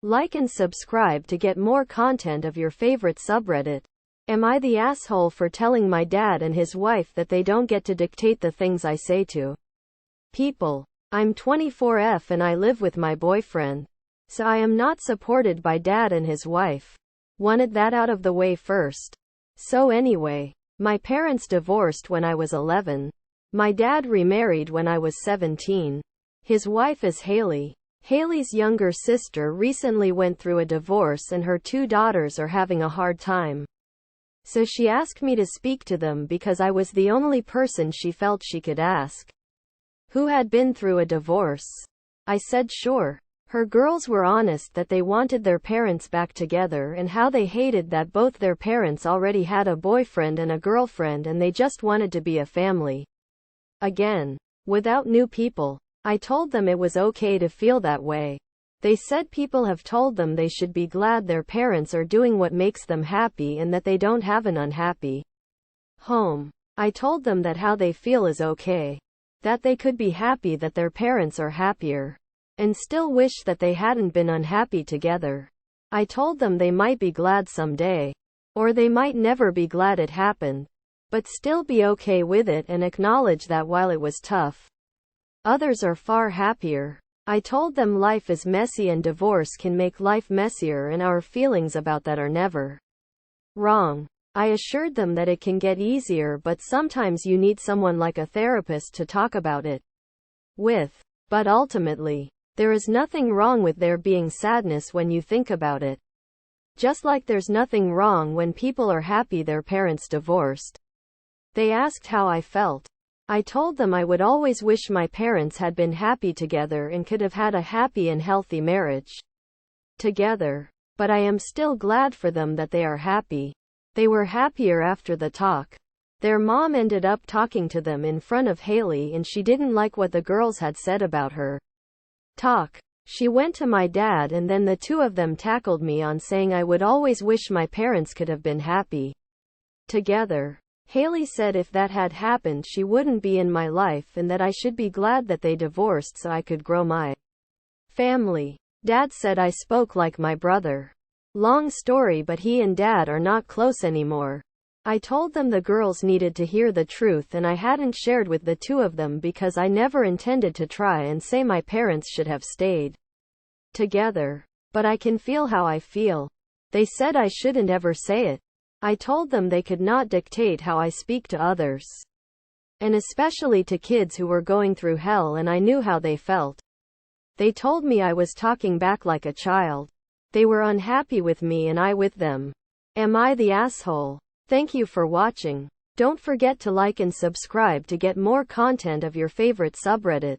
Like and subscribe to get more content of your favorite subreddit. Am I the asshole for telling my dad and his wife that they don't get to dictate the things I say to people? I'm 24F and I live with my boyfriend. So I am not supported by dad and his wife. Wanted that out of the way first. So anyway, my parents divorced when I was 11. My dad remarried when I was 17. His wife is Haley. Haley's younger sister recently went through a divorce and her 2 daughters are having a hard time. So she asked me to speak to them because I was the only person she felt she could ask who had been through a divorce. I said sure. Her girls were honest that they wanted their parents back together and how they hated that both their parents already had a boyfriend and a girlfriend and they just wanted to be a family again, without new people. I told them it was okay to feel that way. They said people have told them they should be glad their parents are doing what makes them happy and that they don't have an unhappy home. I told them that how they feel is okay. That they could be happy that their parents are happier. And still wish that they hadn't been unhappy together. I told them they might be glad someday. Or they might never be glad it happened. But still be okay with it and acknowledge that while it was tough, others are far happier. I told them life is messy and divorce can make life messier and our feelings about that are never wrong. I assured them that it can get easier but sometimes you need someone like a therapist to talk about it with. But ultimately, there is nothing wrong with there being sadness when you think about it. Just like there's nothing wrong when people are happy their parents divorced. They asked how I felt. I told them I would always wish my parents had been happy together and could have had a happy and healthy marriage together. But I am still glad for them that they are happy. They were happier after the talk. Their mom ended up talking to them in front of Haley and she didn't like what the girls had said about her talk. She went to my dad and then the 2 of them tackled me on saying I would always wish my parents could have been happy together. Haley said if that had happened she wouldn't be in my life and that I should be glad that they divorced so I could grow my family. Dad said I spoke like my brother. Long story but he and dad are not close anymore. I told them the girls needed to hear the truth and I hadn't shared with the 2 of them because I never intended to try and say my parents should have stayed together. But I can feel how I feel. They said I shouldn't ever say it. I told them they could not dictate how I speak to others. And especially to kids who were going through hell and I knew how they felt. They told me I was talking back like a child. They were unhappy with me and I with them. Am I the asshole? Thank you for watching. Don't forget to like and subscribe to get more content of your favorite subreddit.